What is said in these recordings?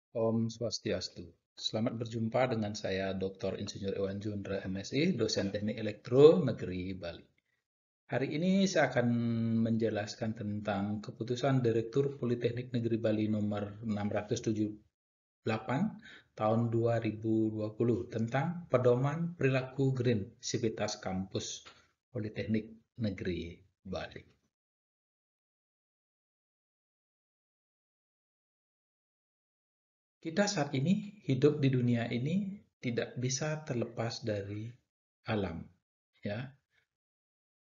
Om Swastiastu. Selamat berjumpa dengan saya Dr. Insinyur Ewan Jundra MSI, dosen Teknik Elektro Negeri Bali. Hari ini saya akan menjelaskan tentang keputusan Direktur Politeknik Negeri Bali nomor 678 tahun 2020 tentang pedoman perilaku green Sivitas Kampus Politeknik Negeri Bali. Kita saat ini hidup di dunia ini tidak bisa terlepas dari alam, ya.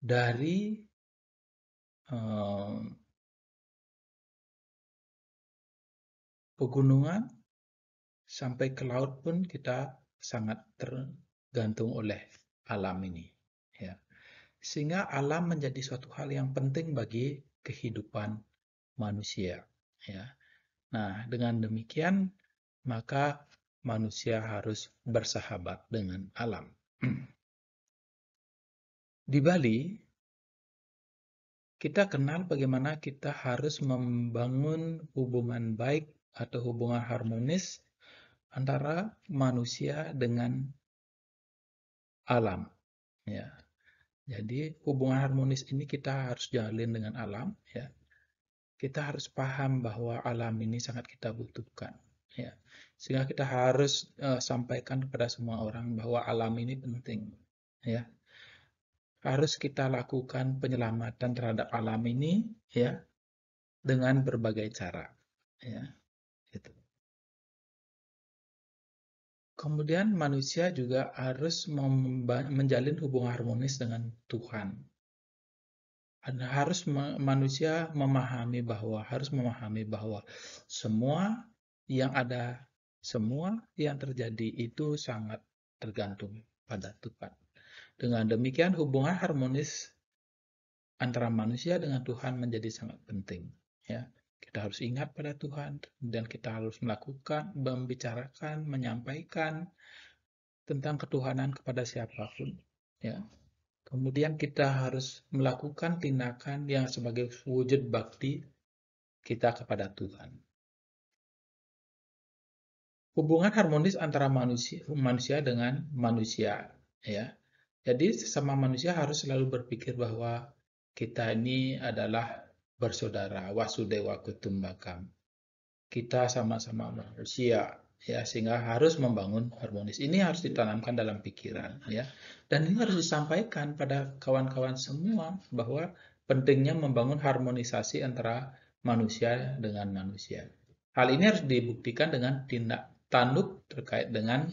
Dari pegunungan sampai ke laut pun kita sangat tergantung oleh alam ini, ya. Sehingga alam menjadi suatu hal yang penting bagi kehidupan manusia, ya. Nah, dengan demikian maka manusia harus bersahabat dengan alam. Di Bali, kita kenal bagaimana kita harus membangun hubungan baik atau hubungan harmonis antara manusia dengan alam. Ya. Jadi hubungan harmonis ini kita harus jalin dengan alam. Ya. Kita harus paham bahwa alam ini sangat kita butuhkan. Ya. Sehingga kita harus sampaikan kepada semua orang bahwa alam ini penting. Ya. Harus kita lakukan penyelamatan terhadap alam ini, ya, dengan berbagai cara, ya, gitu. Kemudian manusia juga harus menjalin hubungan harmonis dengan Tuhan. Manusia harus memahami bahwa semua yang ada, semua yang terjadi itu sangat tergantung pada Tuhan. Dengan demikian hubungan harmonis antara manusia dengan Tuhan menjadi sangat penting, ya. Kita harus ingat pada Tuhan dan kita harus melakukan, membicarakan, menyampaikan tentang ketuhanan kepada siapapun, ya. Kemudian kita harus melakukan tindakan yang sebagai wujud bakti kita kepada Tuhan. Hubungan harmonis antara manusia dengan manusia, ya. Jadi sesama manusia harus selalu berpikir bahwa kita ini adalah bersaudara, Wasudewa Kutumbakam. Kita sama-sama manusia, ya, sehingga harus membangun harmonis. Ini harus ditanamkan dalam pikiran, ya. Dan ini harus disampaikan pada kawan-kawan semua bahwa pentingnya membangun harmonisasi antara manusia dengan manusia. Hal ini harus dibuktikan dengan tindak tanduk terkait dengan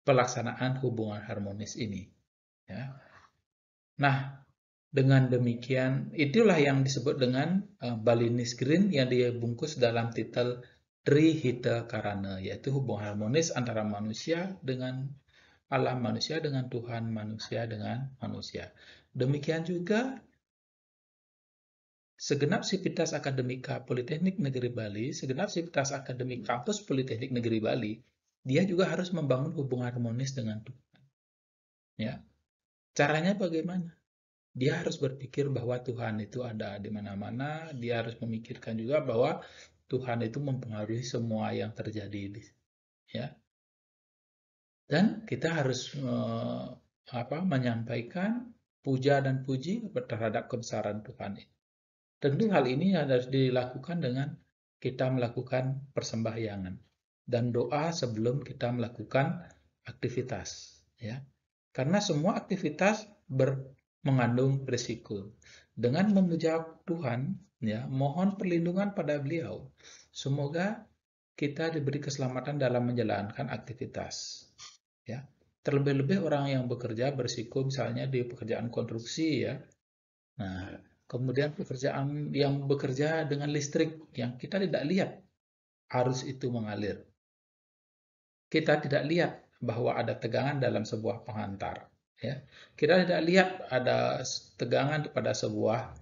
pelaksanaan hubungan harmonis ini, ya. Nah, dengan demikian, itulah yang disebut dengan Balinese Green yang dibungkus dalam titel Trihita Karana, yaitu hubungan harmonis antara manusia dengan alam, manusia dengan Tuhan, manusia dengan manusia. Demikian juga segenap sivitas akademika Politeknik Negeri Bali, segenap sivitas akademik kampus Politeknik Negeri Bali, dia juga harus membangun hubungan harmonis dengan Tuhan. Ya. Caranya bagaimana? Dia harus berpikir bahwa Tuhan itu ada di mana-mana. Dia harus memikirkan juga bahwa Tuhan itu mempengaruhi semua yang terjadi, ya. Dan kita harus menyampaikan puja dan puji terhadap kebesaran Tuhan. Tentu hal ini harus dilakukan dengan kita melakukan persembahyangan dan doa sebelum kita melakukan aktivitas, ya. Karena semua aktivitas mengandung risiko. Dengan memuja Tuhan, ya, mohon perlindungan pada Beliau. Semoga kita diberi keselamatan dalam menjalankan aktivitas, ya. Terlebih-lebih orang yang bekerja berisiko misalnya di pekerjaan konstruksi, ya. Nah, kemudian pekerjaan yang bekerja dengan listrik yang kita tidak lihat arus itu mengalir. Kita tidak lihat bahwa ada tegangan dalam sebuah penghantar, ya. Kita tidak lihat ada tegangan pada sebuah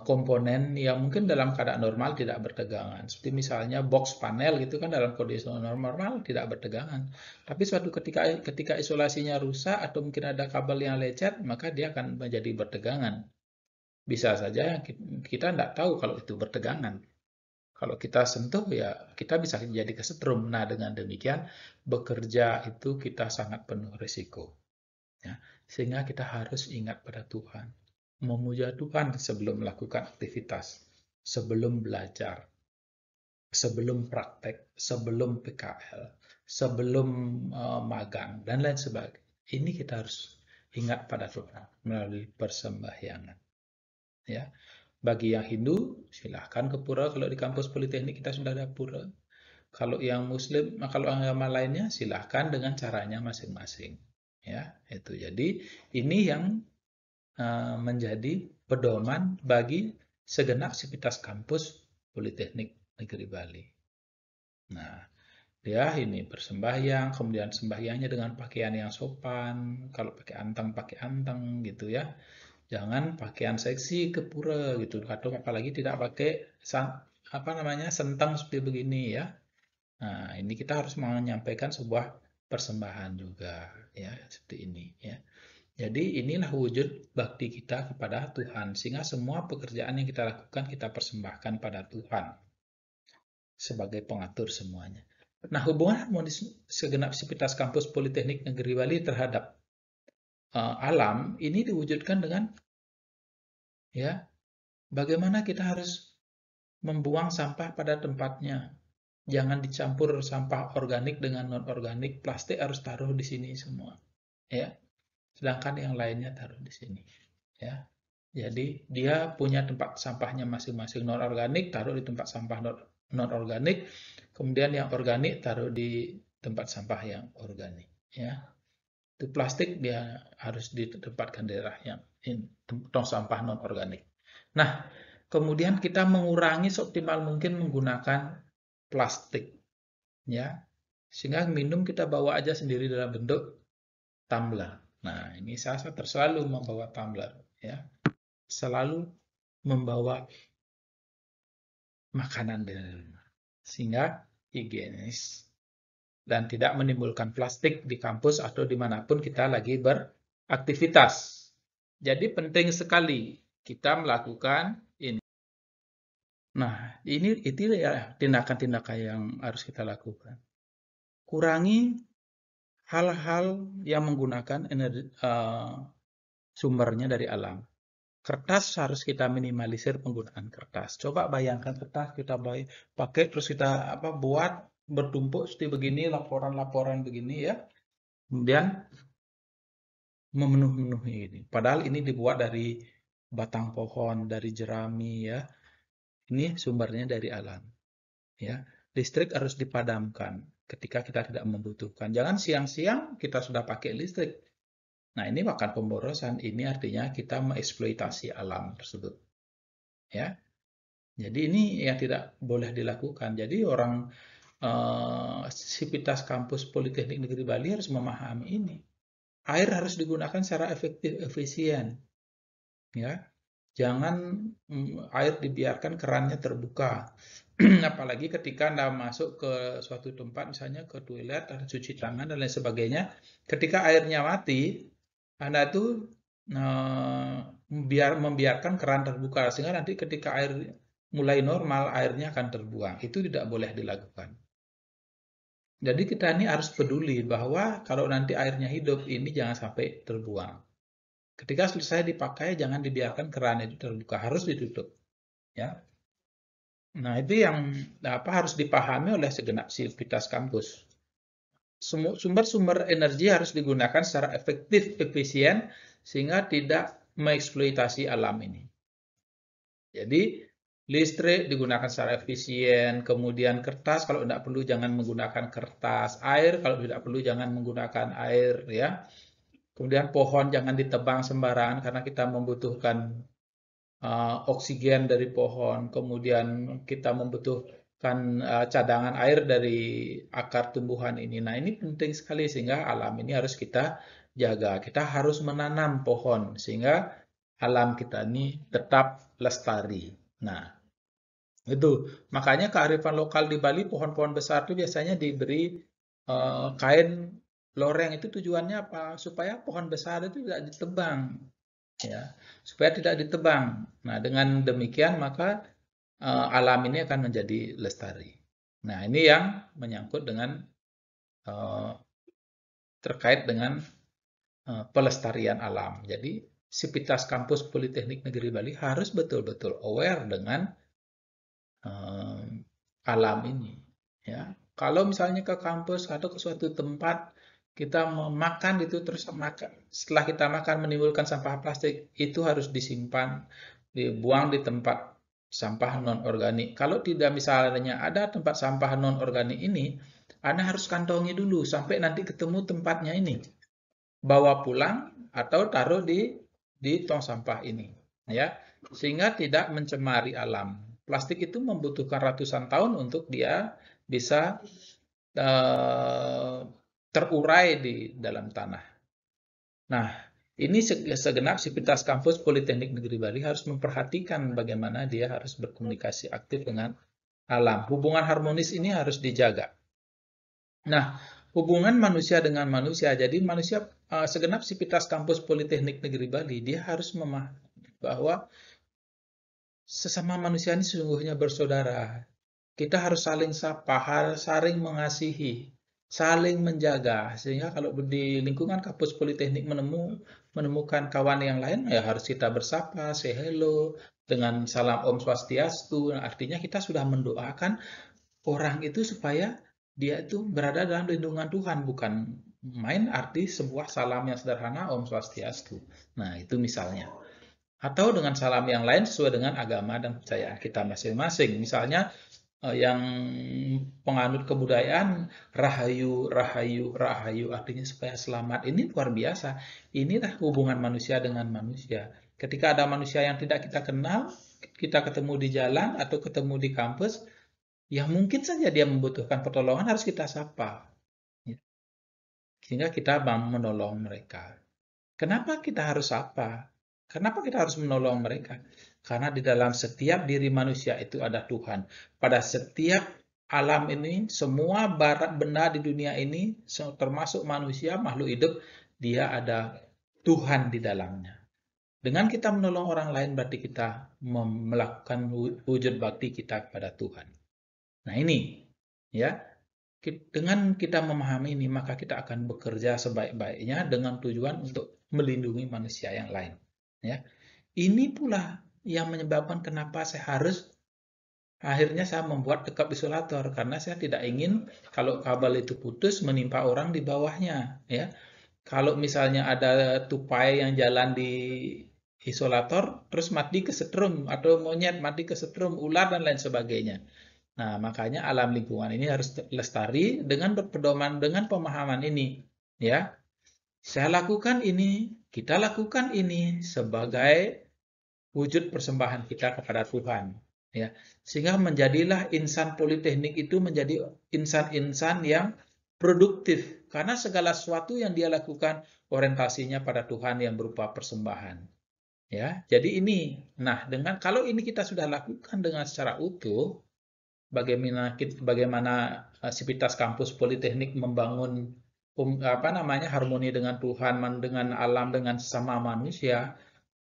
komponen yang mungkin dalam keadaan normal tidak bertegangan. Seperti misalnya box panel gitu kan dalam kondisi normal tidak bertegangan. Tapi suatu ketika isolasinya rusak atau mungkin ada kabel yang lecet, maka dia akan menjadi bertegangan. Bisa saja kita tidak tahu kalau itu bertegangan. Kalau kita sentuh ya kita bisa jadi kesetrum. Nah, dengan demikian bekerja itu kita sangat penuh risiko. Ya, sehingga kita harus ingat pada Tuhan. Memuja Tuhan sebelum melakukan aktivitas, sebelum belajar, sebelum praktek, sebelum PKL, sebelum magang, dan lain sebagainya. Ini kita harus ingat pada Tuhan melalui persembahyangan. Ya, bagi yang Hindu, silahkan ke pura. Kalau di kampus Politeknik kita sudah ada pura. Kalau yang Muslim, kalau agama lainnya, silahkan dengan caranya masing-masing. Ya, itu. Jadi ini yang menjadi pedoman bagi segenap sivitas kampus Politeknik Negeri Bali. Nah, dia ini bersembahyang, kemudian sembahyangnya dengan pakaian yang sopan. Kalau pakai antang gitu ya. Jangan pakaian seksi ke pura gitu. Atau apalagi tidak pakai sentang seperti begini ya. Nah, ini kita harus menyampaikan sebuah persembahan juga ya, seperti ini ya. Jadi inilah wujud bakti kita kepada Tuhan, sehingga semua pekerjaan yang kita lakukan kita persembahkan pada Tuhan sebagai pengatur semuanya. Nah, hubungan harmonis segenap sivitas kampus Politeknik Negeri Bali terhadap alam ini diwujudkan dengan ya bagaimana kita harus membuang sampah pada tempatnya. Jangan dicampur sampah organik dengan non-organik, plastik harus taruh di sini semua. Ya. Sedangkan yang lainnya taruh di sini. Ya. Jadi dia punya tempat sampahnya masing-masing, non-organik taruh di tempat sampah non-organik, kemudian yang organik taruh di tempat sampah yang organik. Ya. Itu plastik dia harus ditempatkan di daerah yang tong sampah non-organik. Nah, kemudian kita mengurangi seoptimal mungkin menggunakan plastik, ya, sehingga minum kita bawa aja sendiri dalam bentuk tumbler. Nah, ini saya selalu membawa tumbler, ya, selalu membawa makanan dari rumah, sehingga higienis dan tidak menimbulkan plastik di kampus atau dimanapun kita lagi beraktivitas. Jadi penting sekali kita melakukan ini. Nah, itu ya tindakan-tindakan yang harus kita lakukan. Kurangi hal-hal yang menggunakan energi, sumbernya dari alam. Kertas harus kita minimalisir penggunaan kertas. Coba bayangkan kertas kita pakai terus kita buat bertumpuk seperti begini, laporan-laporan begini ya. Kemudian memenuhi ini. Padahal ini dibuat dari batang pohon, dari jerami ya. Ini sumbernya dari alam. Ya, listrik harus dipadamkan ketika kita tidak membutuhkan. Jangan siang-siang kita sudah pakai listrik. Nah, ini bahkan pemborosan. Ini artinya kita mengeksploitasi alam tersebut. Ya. Jadi ini yang tidak boleh dilakukan. Jadi orang sivitas kampus Politeknik Negeri Bali harus memahami ini. Air harus digunakan secara efektif, efisien. Ya. Jangan air dibiarkan kerannya terbuka. Apalagi ketika Anda masuk ke suatu tempat, misalnya ke toilet, ada cuci tangan, dan lain sebagainya. Ketika airnya mati, Anda tuh membiarkan keran terbuka, sehingga nanti ketika air mulai normal, airnya akan terbuang. Itu tidak boleh dilakukan. Jadi kita ini harus peduli bahwa kalau nanti airnya hidup, ini jangan sampai terbuang. Ketika selesai dipakai, jangan dibiarkan keran itu terbuka, harus ditutup. Ya. Nah, itu yang harus dipahami oleh segenap sivitas kampus. Sumber-sumber energi harus digunakan secara efektif, efisien, sehingga tidak mengeksploitasi alam ini. Jadi, listrik digunakan secara efisien, kemudian kertas kalau tidak perlu jangan menggunakan kertas, air kalau tidak perlu jangan menggunakan air, ya. Kemudian pohon jangan ditebang sembarangan karena kita membutuhkan oksigen dari pohon, kemudian kita membutuhkan cadangan air dari akar tumbuhan ini. Nah, ini penting sekali sehingga alam ini harus kita jaga. Kita harus menanam pohon sehingga alam kita ini tetap lestari. Nah, itu. Makanya kearifan lokal di Bali, pohon-pohon besar itu biasanya diberi kain loreng. Itu tujuannya apa? Supaya pohon besar itu tidak ditebang. Ya, supaya tidak ditebang. Nah, dengan demikian maka alam ini akan menjadi lestari. Nah, ini yang menyangkut dengan terkait dengan pelestarian alam. Jadi, Sivitas Kampus Politeknik Negeri Bali harus betul-betul aware dengan alam ini. Ya, kalau misalnya ke kampus atau ke suatu tempat kita makan itu terus makan, setelah kita makan menimbulkan sampah plastik, itu harus disimpan, dibuang di tempat sampah non-organik. Kalau tidak misalnya ada tempat sampah non-organik ini, Anda harus kantongi dulu sampai nanti ketemu tempatnya ini. Bawa pulang atau taruh di tong sampah ini, ya, sehingga tidak mencemari alam. Plastik itu membutuhkan ratusan tahun untuk dia bisa terurai di dalam tanah. Nah, ini segenap Sivitas Kampus Politeknik Negeri Bali harus memperhatikan bagaimana dia harus berkomunikasi aktif dengan alam. Hubungan harmonis ini harus dijaga. Nah, hubungan manusia dengan manusia, jadi manusia segenap Sivitas Kampus Politeknik Negeri Bali, dia harus memahami bahwa sesama manusia ini sesungguhnya bersaudara. Kita harus saling sapa, harus saling mengasihi, saling menjaga. Sehingga kalau di lingkungan kampus politeknik menemukan kawan yang lain, ya harus kita bersapa, say hello, dengan salam Om Swastiastu. Nah, artinya kita sudah mendoakan orang itu supaya dia itu berada dalam lindungan Tuhan, bukan main arti sebuah salam yang sederhana Om Swastiastu. Nah, itu misalnya. Atau dengan salam yang lain sesuai dengan agama dan kepercayaan kita masing-masing. Misalnya yang penganut kebudayaan rahayu, rahayu, rahayu artinya supaya selamat. Ini luar biasa. Inilah hubungan manusia dengan manusia. Ketika ada manusia yang tidak kita kenal, kita ketemu di jalan atau ketemu di kampus, yang mungkin saja dia membutuhkan pertolongan harus kita sapa. Sehingga kita menolong mereka. Kenapa kita harus sapa? Kenapa kita harus menolong mereka? Karena di dalam setiap diri manusia itu ada Tuhan. Pada setiap alam ini, semua benda di dunia ini, termasuk manusia, makhluk hidup, dia ada Tuhan di dalamnya. Dengan kita menolong orang lain, berarti kita melakukan wujud bakti kita kepada Tuhan. Nah ini, ya, dengan kita memahami ini, maka kita akan bekerja sebaik-baiknya dengan tujuan untuk melindungi manusia yang lain. Ya, ini pula yang menyebabkan kenapa saya harus akhirnya saya membuat dekap isolator karena saya tidak ingin kalau kabel itu putus menimpa orang di bawahnya. Ya, kalau misalnya ada tupai yang jalan di isolator terus mati kesetrum atau monyet mati kesetrum, ular dan lain sebagainya. Nah, makanya alam lingkungan ini harus lestari dengan berpedoman dengan pemahaman ini, ya. Saya lakukan ini, kita lakukan ini sebagai wujud persembahan kita kepada Tuhan, ya. Sehingga menjadilah insan politeknik itu menjadi insan-insan yang produktif karena segala sesuatu yang dia lakukan orientasinya pada Tuhan yang berupa persembahan. Ya, jadi ini. Nah, dengan kalau ini kita sudah lakukan dengan secara utuh, bagaimana Sivitas Kampus Politeknik membangun harmoni dengan Tuhan, dengan alam, dengan sesama manusia,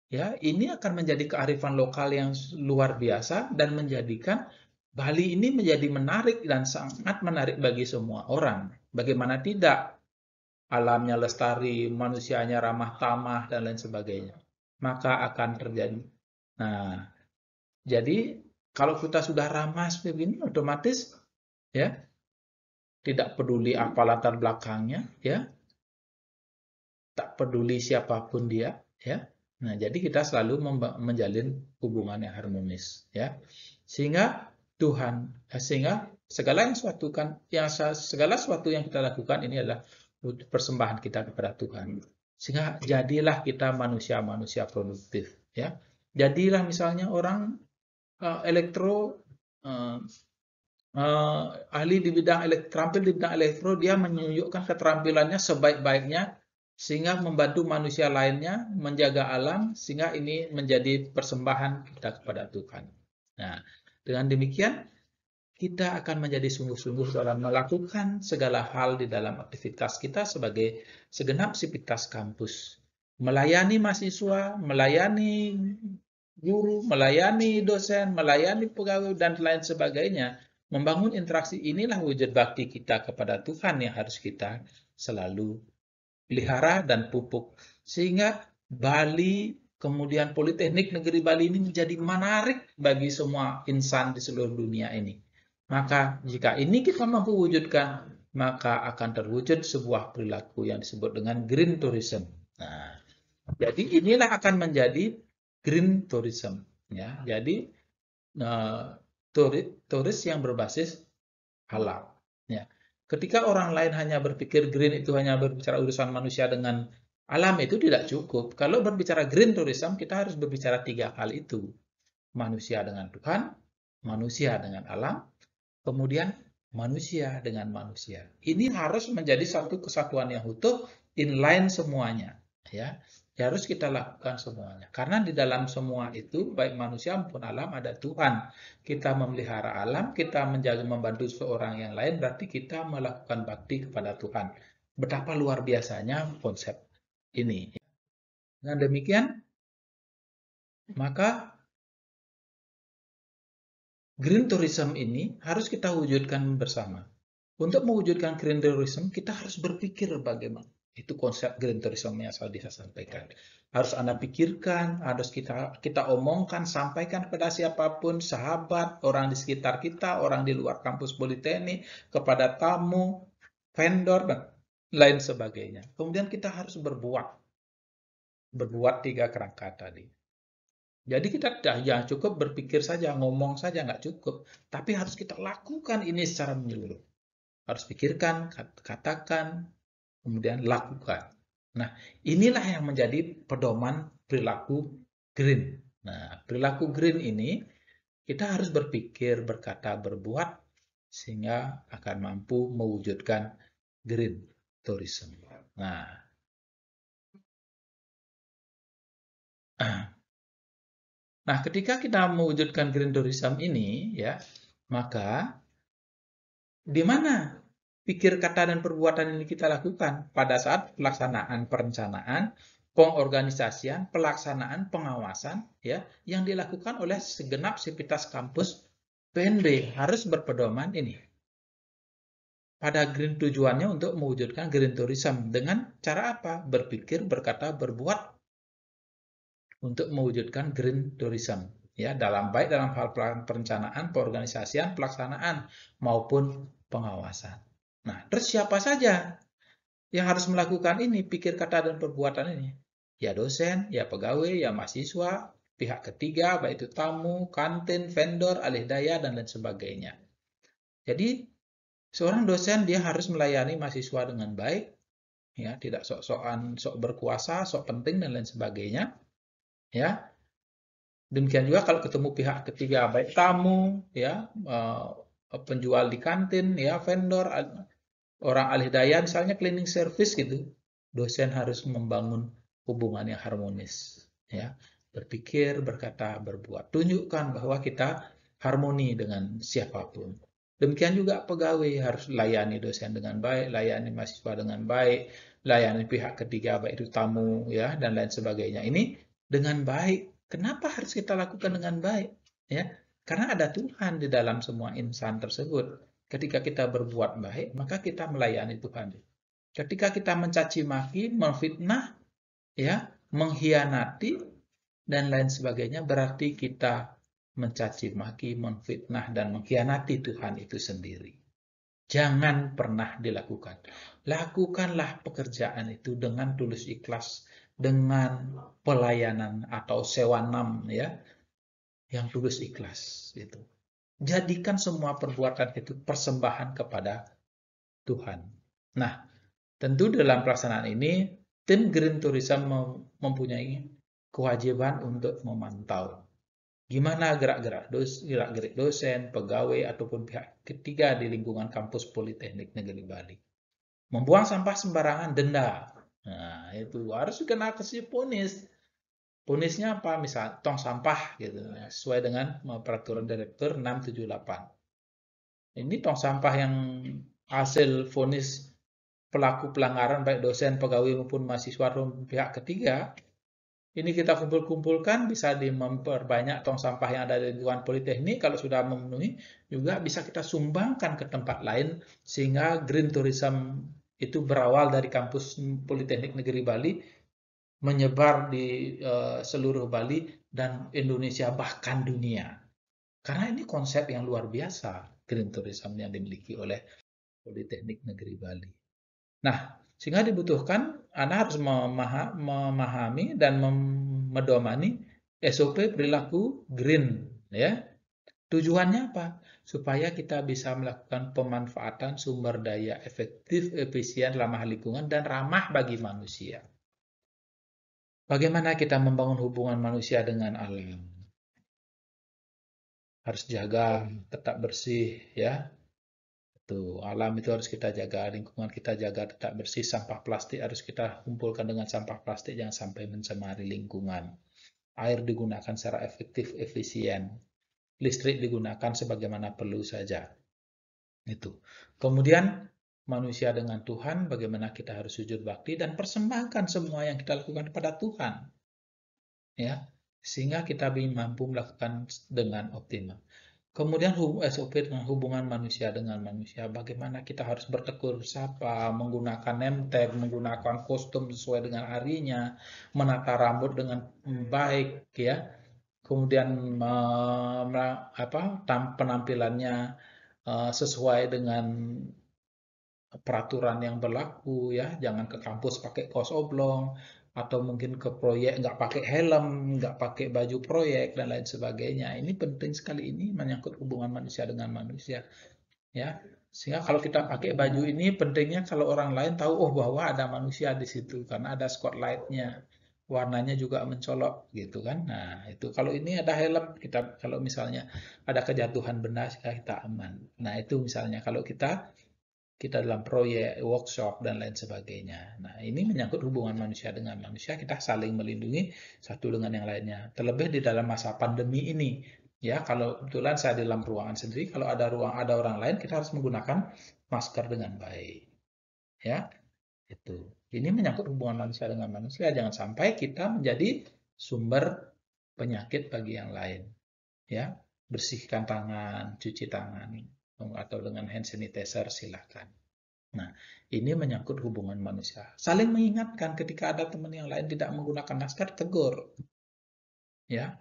ya ini akan menjadi kearifan lokal yang luar biasa dan menjadikan Bali ini menjadi menarik dan sangat menarik bagi semua orang. Bagaimana tidak? Alamnya lestari, manusianya ramah tamah dan lain sebagainya. Maka akan terjadi. Nah, jadi kalau kita sudah ramah begini, otomatis ya tidak peduli apa latar belakangnya, ya tak peduli siapapun dia, ya. Nah, jadi kita selalu menjalin hubungan yang harmonis, ya. Sehingga sehingga segala sesuatu yang kita lakukan ini adalah persembahan kita kepada Tuhan. Sehingga jadilah kita manusia-manusia produktif, ya. Jadilah misalnya orang elektro ahli di bidang terampil di bidang elektro, dia menunjukkan keterampilannya sebaik-baiknya sehingga membantu manusia lainnya menjaga alam sehingga ini menjadi persembahan kita kepada Tuhan. Nah, dengan demikian kita akan menjadi sungguh-sungguh dalam melakukan segala hal di dalam aktivitas kita sebagai segenap sivitas kampus. Melayani mahasiswa, melayani guru, melayani dosen, melayani pegawai, dan lain sebagainya. Membangun interaksi inilah wujud bakti kita kepada Tuhan yang harus kita selalu pelihara dan pupuk. Sehingga Bali, kemudian Politeknik Negeri Bali ini menjadi menarik bagi semua insan di seluruh dunia ini. Maka jika ini kita mampu wujudkan, maka akan terwujud sebuah perilaku yang disebut dengan green tourism. Nah, jadi inilah akan menjadi green tourism, ya. Jadi turis yang berbasis halal, ya. Ketika orang lain hanya berpikir green itu hanya berbicara urusan manusia dengan alam, itu tidak cukup. Kalau berbicara green tourism, kita harus berbicara 3 hal itu. Manusia dengan Tuhan, manusia dengan alam, kemudian manusia dengan manusia. Ini harus menjadi satu kesatuan yang utuh, inline semuanya, ya. Harus kita lakukan semuanya. Karena di dalam semua itu, baik manusia maupun alam, ada Tuhan. Kita memelihara alam, kita menjaga membantu seorang yang lain, berarti kita melakukan bakti kepada Tuhan. Betapa luar biasanya konsep ini. Dengan demikian, maka green tourism ini harus kita wujudkan bersama. Untuk mewujudkan green tourism, kita harus berpikir bagaimana. Itu konsep green tourism yang saya sampaikan. Harus Anda pikirkan, harus kita omongkan, sampaikan kepada siapapun, sahabat, orang di sekitar kita, orang di luar kampus politeknik, kepada tamu, vendor, dan lain sebagainya. Kemudian kita harus berbuat 3 kerangka tadi. Jadi kita tidak cukup berpikir saja, ngomong saja nggak cukup, tapi harus kita lakukan ini secara menyeluruh. Harus pikirkan, katakan, kemudian lakukan. Nah, inilah yang menjadi pedoman perilaku green. Nah, perilaku green ini kita harus berpikir, berkata, berbuat sehingga akan mampu mewujudkan green tourism. Nah, ketika kita mewujudkan green tourism ini, ya, maka di mana pikir, kata, dan perbuatan ini kita lakukan pada saat pelaksanaan perencanaan, pengorganisasian, pelaksanaan, pengawasan, ya, yang dilakukan oleh segenap sivitas kampus PNB harus berpedoman ini. Pada green tujuannya untuk mewujudkan green tourism dengan cara apa? Berpikir, berkata, berbuat untuk mewujudkan green tourism, ya, baik dalam hal perencanaan, pengorganisasian, pelaksanaan maupun pengawasan. Nah, terus siapa saja yang harus melakukan ini, pikir, kata, dan perbuatan ini? Ya dosen, ya pegawai, ya mahasiswa, pihak ketiga, baik itu tamu, kantin, vendor, alih daya, dan lain sebagainya. Jadi, seorang dosen dia harus melayani mahasiswa dengan baik, ya, tidak sok-sokan, sok berkuasa, sok penting, dan lain sebagainya, ya. Demikian juga kalau ketemu pihak ketiga, baik tamu, ya, penjual di kantin, ya, vendor, orang alih daya, misalnya cleaning service gitu, dosen harus membangun hubungan yang harmonis, ya, berpikir, berkata, berbuat, tunjukkan bahwa kita harmoni dengan siapapun. Demikian juga pegawai harus layani dosen dengan baik, layani mahasiswa dengan baik, layani pihak ketiga, baik itu tamu, ya, dan lain sebagainya. Ini dengan baik. Kenapa harus kita lakukan dengan baik? Ya, karena ada Tuhan di dalam semua insan tersebut. Ketika kita berbuat baik, maka kita melayani Tuhan. Ketika kita mencaci maki, memfitnah, ya, mengkhianati, dan lain sebagainya, berarti kita mencaci maki, memfitnah, dan mengkhianati Tuhan itu sendiri. Jangan pernah dilakukan. Lakukanlah pekerjaan itu dengan tulus ikhlas, dengan pelayanan atau sewanam, ya, yang tulus ikhlas itu. Jadikan semua perbuatan itu persembahan kepada Tuhan. Nah, tentu dalam pelaksanaan ini tim Green Tourism mempunyai kewajiban untuk memantau gimana gerak-gerik dosen, pegawai, ataupun pihak ketiga di lingkungan kampus Politeknik Negeri Bali. Membuang sampah sembarangan, denda. Nah, itu harus dikenakan ponis. Ponisnya apa? Misal tong sampah gitu, sesuai dengan peraturan direktur 678. Ini tong sampah yang hasil vonis pelaku pelanggaran baik dosen, pegawai maupun mahasiswa maupun pihak ketiga, Ini kita kumpul-kumpulkan, bisa memperbanyak tong sampah yang ada di lingkungan Politeknik. Kalau sudah memenuhi, juga bisa kita sumbangkan ke tempat lain, sehingga green tourism itu berawal dari kampus Politeknik Negeri Bali, menyebar di seluruh Bali dan Indonesia, bahkan dunia. Karena ini konsep yang luar biasa, green tourism yang dimiliki oleh Politeknik Negeri Bali. Nah, sehingga dibutuhkan Anda harus memahami dan medomani SOP perilaku green, ya. Tujuannya apa? Supaya kita bisa melakukan pemanfaatan sumber daya efektif, efisien, ramah lingkungan, dan ramah bagi manusia. Bagaimana kita membangun hubungan manusia dengan alam? Harus jaga, tetap bersih, ya. Tuh, alam itu harus kita jaga, lingkungan kita jaga tetap bersih, sampah plastik harus kita kumpulkan dengan sampah plastik, jangan sampai mencemari lingkungan. Air digunakan secara efektif, efisien. Listrik digunakan sebagaimana perlu saja. Itu. Kemudian manusia dengan Tuhan, bagaimana kita harus sujud bakti dan persembahkan semua yang kita lakukan kepada Tuhan. Ya, sehingga kita mampu melakukan dengan optimal. Kemudian SOP dengan hubungan manusia dengan manusia, bagaimana kita harus bertegur sapa, menggunakan name tag, menggunakan kostum sesuai dengan harinya, menata rambut dengan baik, ya. Kemudian penampilannya sesuai dengan peraturan yang berlaku, ya. Jangan ke kampus pakai kaos oblong, atau mungkin ke proyek nggak pakai helm, nggak pakai baju proyek, dan lain sebagainya. Ini penting sekali, ini menyangkut hubungan manusia dengan manusia, ya. Sehingga kalau kita pakai baju ini, pentingnya kalau orang lain tahu, oh, bahwa ada manusia di situ, karena ada spotlight-nya, warnanya juga mencolok, gitu kan. Nah, itu kalau ini ada helm, kita kalau misalnya ada kejatuhan benda, kita aman. Nah, itu misalnya kalau kita dalam proyek, workshop, dan lain sebagainya. Nah, ini menyangkut hubungan manusia dengan manusia, kita saling melindungi satu dengan yang lainnya. Terlebih di dalam masa pandemi ini, ya, kalau kebetulan saya di dalam ruangan sendiri, kalau ada orang lain, kita harus menggunakan masker dengan baik. Ya, itu. Ini menyangkut hubungan manusia dengan manusia, jangan sampai kita menjadi sumber penyakit bagi yang lain. Ya, bersihkan tangan, cuci tangan, atau dengan hand sanitizer silakan. Nah, ini menyangkut hubungan manusia. Saling mengingatkan ketika ada teman yang lain tidak menggunakan masker, tegur. Ya,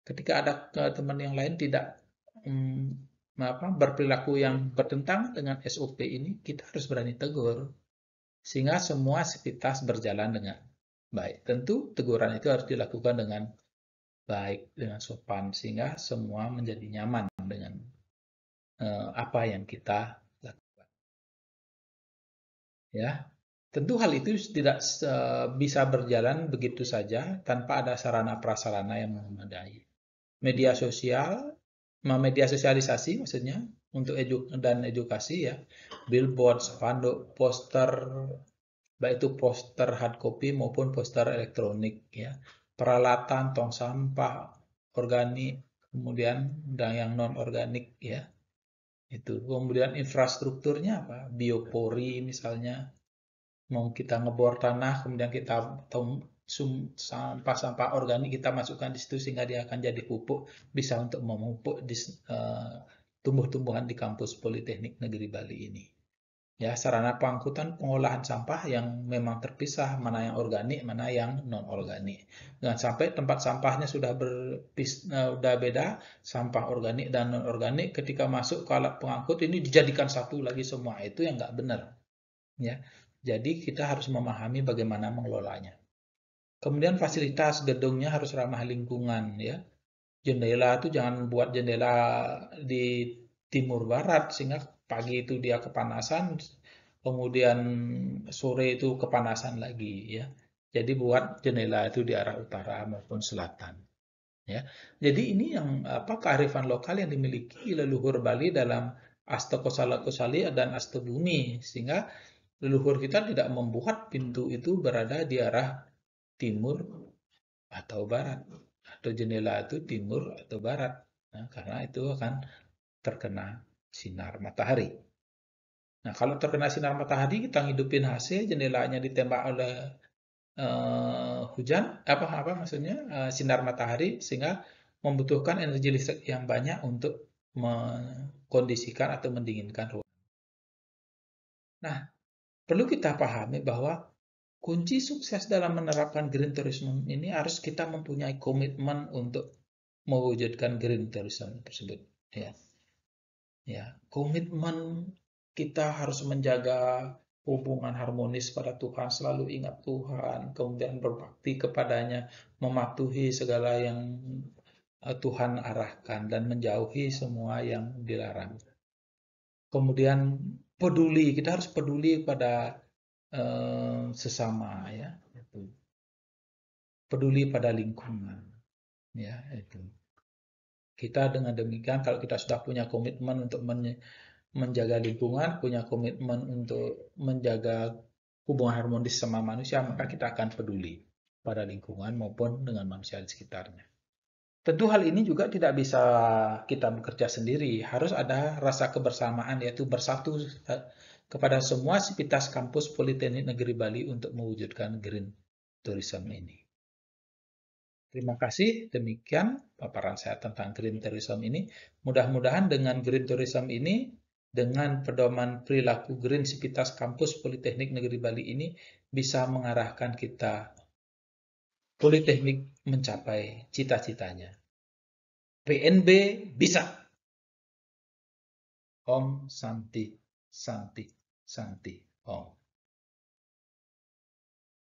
ketika ada teman yang lain tidak berperilaku yang bertentangan dengan SOP ini, kita harus berani tegur. Sehingga semua aktivitas berjalan dengan baik. Tentu teguran itu harus dilakukan dengan baik, dengan sopan, sehingga semua menjadi nyaman dengan apa yang kita lakukan. Ya, tentu hal itu tidak bisa berjalan begitu saja tanpa ada sarana prasarana yang memadai. Media sosial, media sosialisasi maksudnya untuk edukasi, ya, billboard, spanduk, poster, baik itu poster hard copy maupun poster elektronik, ya, peralatan tong sampah organik, kemudian dan yang non organik, ya, itu. Kemudian infrastrukturnya apa? Biopori misalnya. Mau kita ngebor tanah, kemudian kita sampah-sampah organik kita masukkan di situ sehingga dia akan jadi pupuk, bisa untuk memupuk tumbuh-tumbuhan di kampus Politeknik Negeri Bali ini. Ya, sarana pengangkutan pengolahan sampah yang memang terpisah, mana yang organik, mana yang non organik. Jangan sampai tempat sampahnya sudah beda, sampah organik dan non organik, ketika masuk ke alat pengangkut ini dijadikan satu lagi semua. Itu yang nggak benar. Ya, jadi kita harus memahami bagaimana mengelolanya. Kemudian fasilitas gedungnya harus ramah lingkungan, ya. Jendela itu jangan buat jendela di timur barat sehingga pagi itu dia kepanasan, kemudian sore itu kepanasan lagi, ya. Jadi buat jendela itu di arah utara maupun selatan, ya. Jadi ini yang kearifan lokal yang dimiliki leluhur Bali dalam Asta Kosala Kosali dan Asta Bumi, sehingga leluhur kita tidak membuat pintu itu berada di arah timur atau barat, atau jendela itu timur atau barat. Nah, karena itu akan terkena sinar matahari. Nah, kalau terkena sinar matahari, kita ngidupin AC, jendelanya ditembak oleh hujan, apa maksudnya, sinar matahari, sehingga membutuhkan energi listrik yang banyak untuk mengkondisikan atau mendinginkan ruangan. Nah, perlu kita pahami bahwa kunci sukses dalam menerapkan green tourism ini harus kita mempunyai komitmen untuk mewujudkan green tourism tersebut. Ya, komitmen kita harus menjaga hubungan harmonis pada Tuhan, selalu ingat Tuhan, kemudian berbakti kepadanya, mematuhi segala yang Tuhan arahkan dan menjauhi semua yang dilarang. Kemudian peduli, kita harus peduli pada sesama, ya, peduli pada lingkungan, ya, itu. Kita dengan demikian, kalau kita sudah punya komitmen untuk menjaga lingkungan, punya komitmen untuk menjaga hubungan harmonis sama manusia, maka kita akan peduli pada lingkungan maupun dengan manusia di sekitarnya. Tentu hal ini juga tidak bisa kita bekerja sendiri, harus ada rasa kebersamaan, yaitu bersatu kepada semua sivitas kampus Politeknik Negeri Bali untuk mewujudkan green tourism ini. Terima kasih, demikian paparan saya tentang green tourism ini. Mudah-mudahan dengan green tourism ini, dengan pedoman perilaku green sivitas kampus Politeknik Negeri Bali ini, bisa mengarahkan kita Politeknik mencapai cita-citanya. PNB bisa. Om Santi, Santi, Santi, Om.